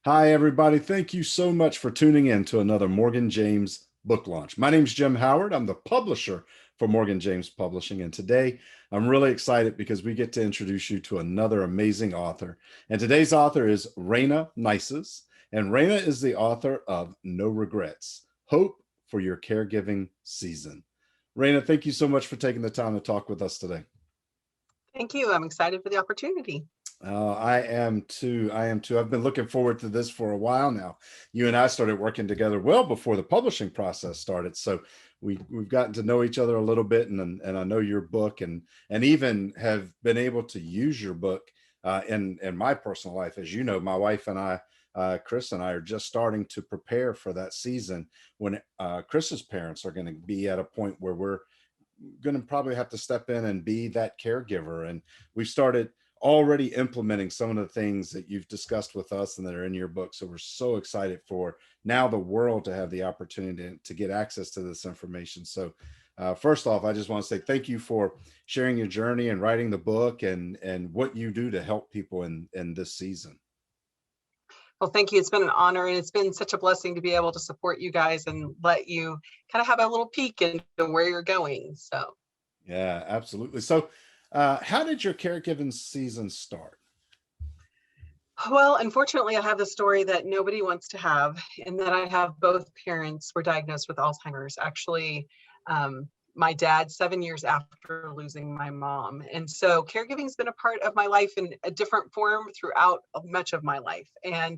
Hi, everybody. Thank you so much for tuning in to another Morgan James book launch. My name is Jim Howard. I'm the publisher for Morgan James Publishing. And today I'm really excited because we get to introduce you to another amazing author. And today's author is Rayna Neises. And Rayna is the author of No Regrets, Hope for Your Caregiving Season. Rayna, thank you so much for taking the time to talk with us today. Thank you. I'm excited for the opportunity. I am too. I am too. I've been looking forward to this for a while now. You and I started working together well before the publishing process started, so we've gotten to know each other a little bit, and I know your book, and even have been able to use your book in my personal life. As you know, my wife and I, Chris and I, are just starting to prepare for that season when Chris's parents are going to be at a point where we're going to probably have to step in and be that caregiver. And we've started already implementing some of the things that you've discussed with us and that are in your book. So we're so excited for now the world to have the opportunity to get access to this information. So first off, I just want to say thank you for sharing your journey and writing the book and what you do to help people in this season. Well, thank you. It's been an honor, and it's been such a blessing to be able to support you guys and let you kind of have a little peek into where you're going. So, Yeah, absolutely. So how did your caregiving season start? well, unfortunately, I have the story that nobody wants to have, in that I have both parents were diagnosed with Alzheimer's. Actually, my dad 7 years after losing my mom. And so caregiving has been a part of my life in a different form throughout much of my life. And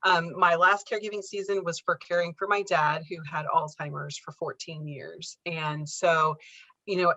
my last caregiving season was for caring for my dad, who had Alzheimer's for 14 years. And so,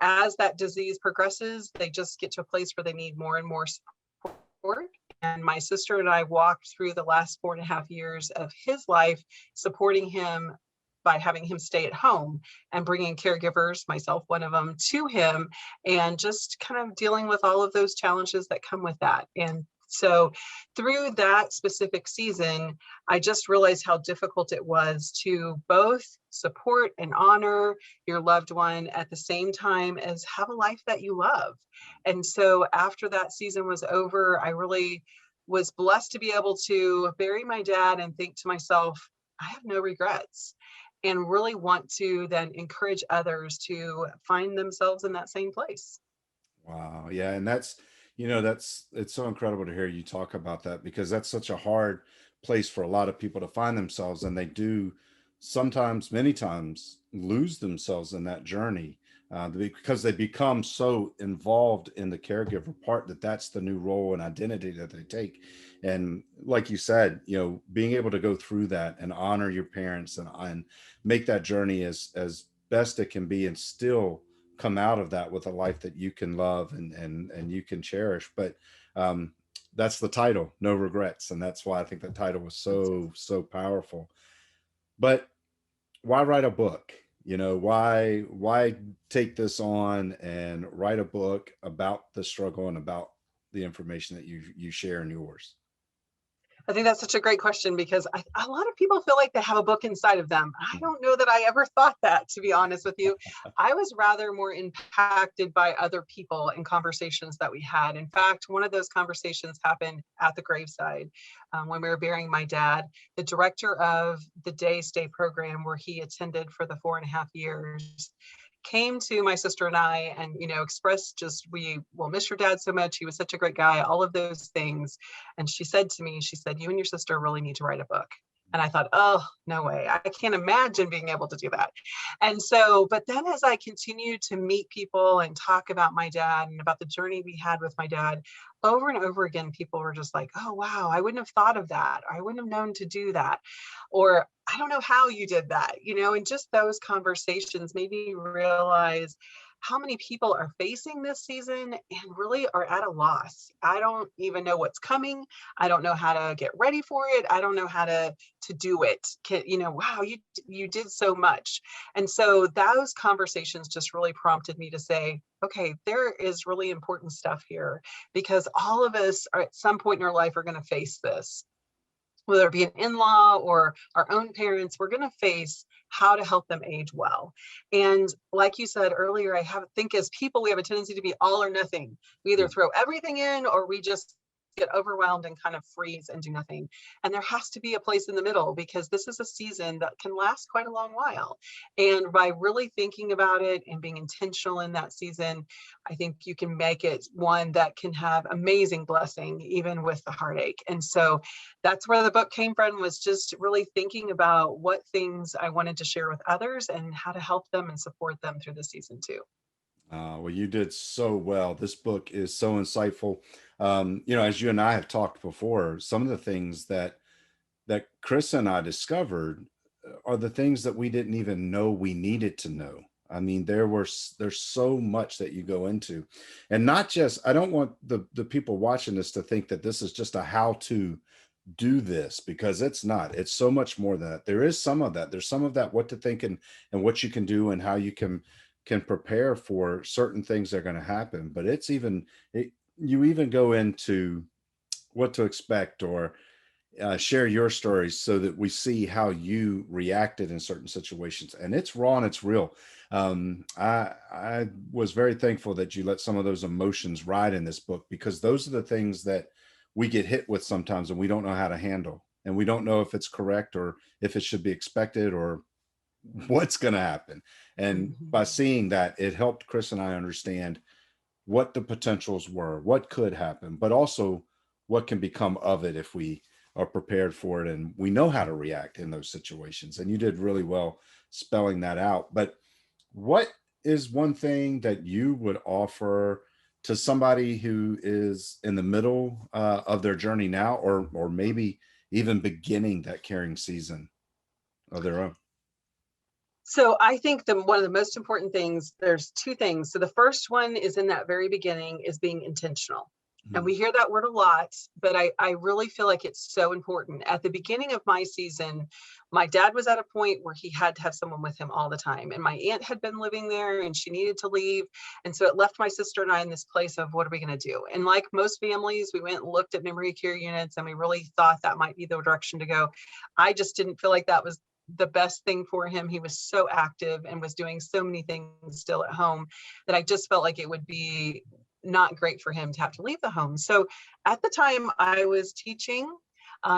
as that disease progresses, they just get to a place where they need more and more support. And my sister and I walked through the last 4.5 years of his life, supporting him by having him stay at home and bringing caregivers, myself one of them, to him, and just kind of dealing with all of those challenges that come with that. And so through that specific season, I just realized how difficult it was to both support and honor your loved one at the same time as have a life that you love. And so after that season was over, I really was blessed to be able to bury my dad and think to myself, I have no regrets, and really want to then encourage others to find themselves in that same place. Wow. Yeah. And it's so incredible to hear you talk about that because that's such a hard place for a lot of people to find themselves. And they do sometimes, many times, lose themselves in that journey because they become so involved in the caregiver part that that's the new role and identity that they take. And like you said, being able to go through that and honor your parents and make that journey as best it can be and still come out of that with a life that you can love and you can cherish. But um, that's the title, No Regrets, and that's why I think the title was so powerful. But why write a book? Why take this on and write a book about the struggle and about the information that you share in yours? I think that's such a great question, because a lot of people feel like they have a book inside of them. I don't know that I ever thought that, to be honest with you. I was rather more impacted by other people and conversations that we had. In fact, one of those conversations happened at the graveside when we were burying my dad. The director of the day stay program where he attended for the 4.5 years came to my sister and I and, expressed just, we will miss your dad so much. He was such a great guy, all of those things. And she said to me, she said, you and your sister really need to write a book. And I thought, oh, no way. I can't imagine being able to do that. And so, but then as I continued to meet people and talk about my dad and about the journey we had with my dad, over and over again, people were just like, oh, wow, I wouldn't have thought of that. Or I wouldn't have known to do that. Or I don't know how you did that, and just those conversations made me realize how many people are facing this season and really are at a loss. I don't even know what's coming. I don't know how to get ready for it. I don't know how to do it. Wow, you did so much. And so those conversations just really prompted me to say, okay, there is really important stuff here, because all of us are at some point in our life are going to face this, whether it be an in-law or our own parents. We're going to face how to help them age well. And like you said earlier, think as people, we have a tendency to be all or nothing. We either throw everything in or we just get overwhelmed and kind of freeze and do nothing. And there has to be a place in the middle, because this is a season that can last quite a long while. And by really thinking about it and being intentional in that season, I think you can make it one that can have amazing blessing, even with the heartache. And so that's where the book came from, was just really thinking about what things I wanted to share with others and how to help them and support them through the season too. Well, you did so well. This book is so insightful. As you and I have talked before, some of the things that Chris and I discovered are the things that we didn't even know we needed to know. I mean, there's so much that you go into, and not just. I don't want the people watching this to think that this is just a how to do this, because it's not. It's so much more than that. There is some of that. There's some of that, what to think, and what you can do, and how you can prepare for certain things that are going to happen. But you even go into what to expect, or share your stories, so that we see how you reacted in certain situations. And it's raw and it's real. I was very thankful that you let some of those emotions ride in this book, because those are the things that we get hit with sometimes, and we don't know how to handle, and we don't know if it's correct, or if it should be expected, or what's going to happen. And by Mhm. seeing that, it helped Chris and I understand what the potentials were, what could happen, but also what can become of it if we are prepared for it and we know how to react in those situations. And you did really well spelling that out. But what is one thing that you would offer to somebody who is in the middle of their journey now, or maybe even beginning that caring season of their own? So I think one of the most important things, there's two things. So the first one is, in that very beginning, is being intentional. And Mm, we hear that word a lot, but I really feel like it's so important. At the beginning of my season, my dad was at a point where he had to have someone with him all the time. And my aunt had been living there and she needed to leave. And so it left my sister and I in this place of, what are we going to do? And like most families, we went and looked at memory care units, and we really thought that might be the direction to go. I just didn't feel like that was the best thing for him. He was so active and was doing so many things still at home, that I just felt like it would be not great for him to have to leave the home. So at the time, I was teaching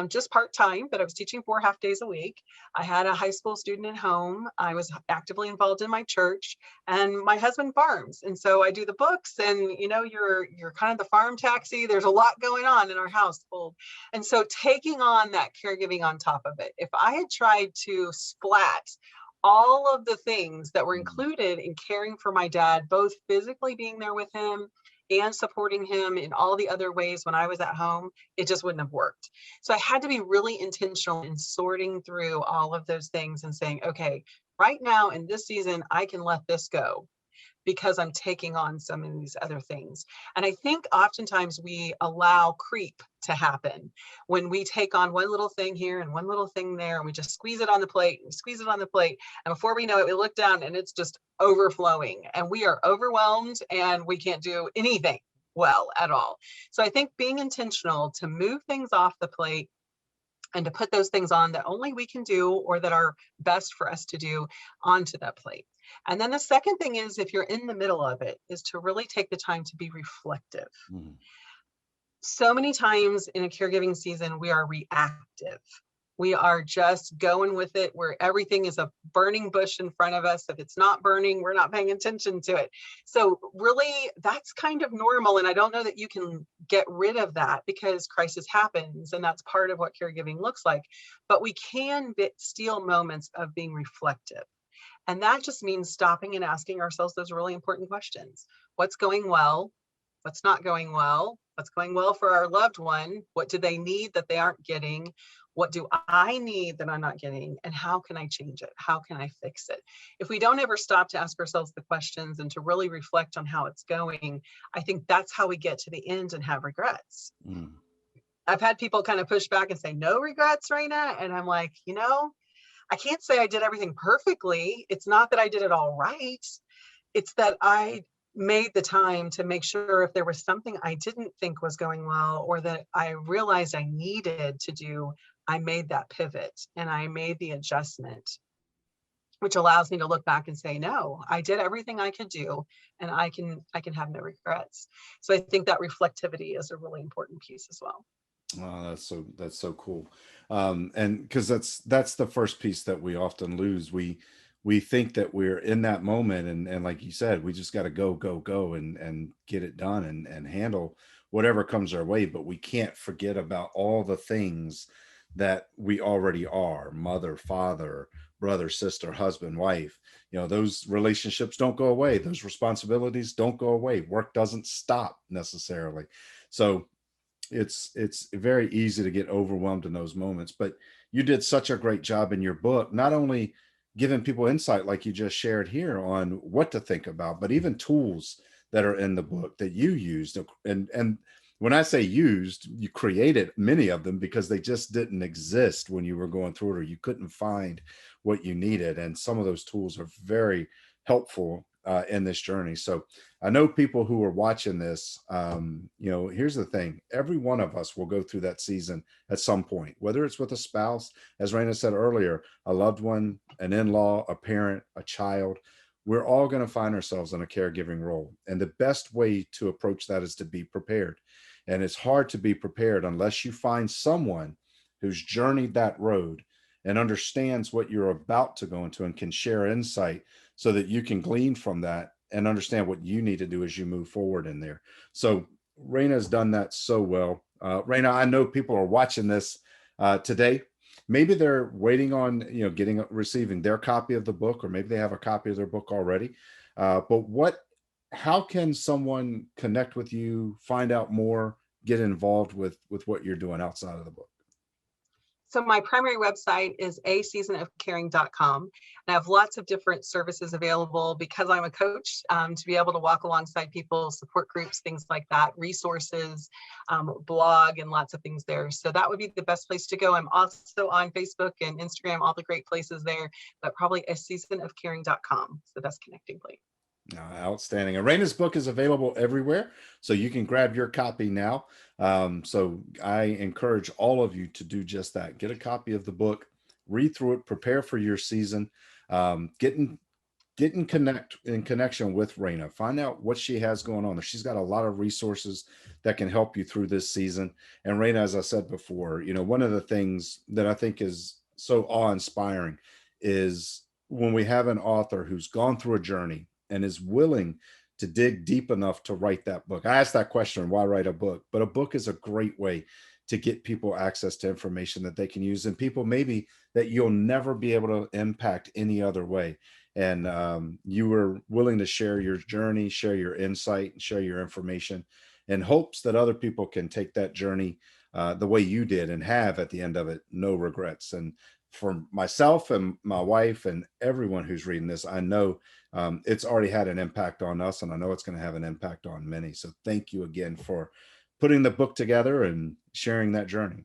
just part-time, but I was teaching 4 half days a week. I had a high school student at home. I was actively involved in my church, and my husband farms. And so I do the books, and you're kind of the farm taxi. There's a lot going on in our household. And so taking on that caregiving on top of it, if I had tried to splat all of the things that were mm, included in caring for my dad, both physically being there with him and supporting him in all the other ways when I was at home, it just wouldn't have worked. So I had to be really intentional in sorting through all of those things and saying, okay, right now in this season, I can let this go, because I'm taking on some of these other things. And I think oftentimes we allow creep to happen when we take on one little thing here and one little thing there, and we just squeeze it on the plate and squeeze it on the plate. And before we know it, we look down and it's just overflowing, and we are overwhelmed and we can't do anything well at all. So I think being intentional to move things off the plate and to put those things on that only we can do, or that are best for us to do, onto that plate. And then the second thing is, if you're in the middle of it, is to really take the time to be reflective. mm. So many times in a caregiving season, we are reactive. We are just going with it, where everything is a burning bush in front of us. If it's not burning, we're not paying attention to it. So really, that's kind of normal. And I don't know that you can get rid of that, because crisis happens, and that's part of what caregiving looks like. But we can steal moments of being reflective. And that just means stopping and asking ourselves those really important questions. What's going well? What's not going well? What's going well for our loved one? What do they need that they aren't getting? What do I need that I'm not getting? And how can I change it? How can I fix it? If we don't ever stop to ask ourselves the questions and to really reflect on how it's going, I think that's how we get to the end and have regrets. Mm. I've had people kind of push back and say, no regrets, Rayna. And I'm like, I can't say I did everything perfectly. It's not that I did it all right. It's that I made the time to make sure, if there was something I didn't think was going well, or that I realized I needed to do, I made that pivot and I made the adjustment. which allows me to look back and say, no, I did everything I could do, and I can have no regrets. So I think that reflectivity is a really important piece as well. Oh, that's so cool. And because that's the first piece that we often lose. We think that we're in that moment, and like you said, we just got to go and get it done and handle whatever comes our way. But we can't forget about all the things that we already are: mother, father, brother, sister, husband, wife. You know, those relationships don't go away. Those responsibilities don't go away. Work doesn't stop necessarily. So it's very easy to get overwhelmed in those moments. But you did such a great job in your book, not only giving people insight like you just shared here on what to think about, but even tools that are in the book that you used. And when I say used, you created many of them because they just didn't exist when you were going through it, or you couldn't find what you needed. And some of those tools are very helpful in this journey. So I know people who are watching this, you know, here's the thing: every one of us will go through that season at some point, whether it's with a spouse, as Rayna said earlier, a loved one, an in law, a parent, a child. We're all going to find ourselves in a caregiving role. And the best way to approach that is to be prepared. And it's hard to be prepared unless you find someone who's journeyed that road and understands what you're about to go into and can share insight so that you can glean from that and understand what you need to do as you move forward in there. So Rayna's done that so well. Rayna, I know people are watching this today. Maybe they're waiting on, you know, getting receiving their copy of the book, or maybe they have a copy of their book already. But how can someone connect with you, find out more, get involved with what you're doing outside of the book? So my primary website is aseasonofcaring.com. And I have lots of different services available because I'm a coach, to be able to walk alongside people, support groups, things like that, resources, blog, and lots of things there. So that would be the best place to go. I'm also on Facebook and Instagram, all the great places there, but probably aseasonofcaring.com is the best connecting place. Outstanding. Arena's book is available everywhere, so you can grab your copy now. So I encourage all of you to do just that. Get a copy of the book, read through it, prepare for your season, get in connection with Rayna. Find out what she has going on. She's got a lot of resources that can help you through this season. And Rayna, as I said before, you know, one of the things that I think is so awe-inspiring is when we have an author who's gone through a journey and is willing to dig deep enough to write that book. I asked that question, why write a book? But a book is a great way to get people access to information that they can use, and people maybe that you'll never be able to impact any other way. And you were willing to share your journey, share your insight, and share your information in hopes that other people can take that journey the way you did and have at the end of it no regrets. And for myself and my wife and everyone who's reading this, I know it's already had an impact on us, and I know it's going to have an impact on many. So thank you again for putting the book together and sharing that journey.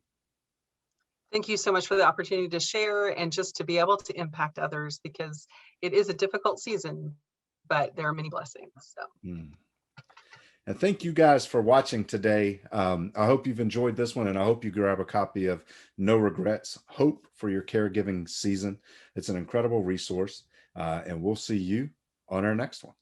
Thank you so much for the opportunity to share and just to be able to impact others, because it is a difficult season, but there are many blessings. So. Mm. And thank you guys for watching today. I hope you've enjoyed this one, and I hope you grab a copy of No Regrets, Hope for Your Caregiving Season. It's an incredible resource, and we'll see you on our next one.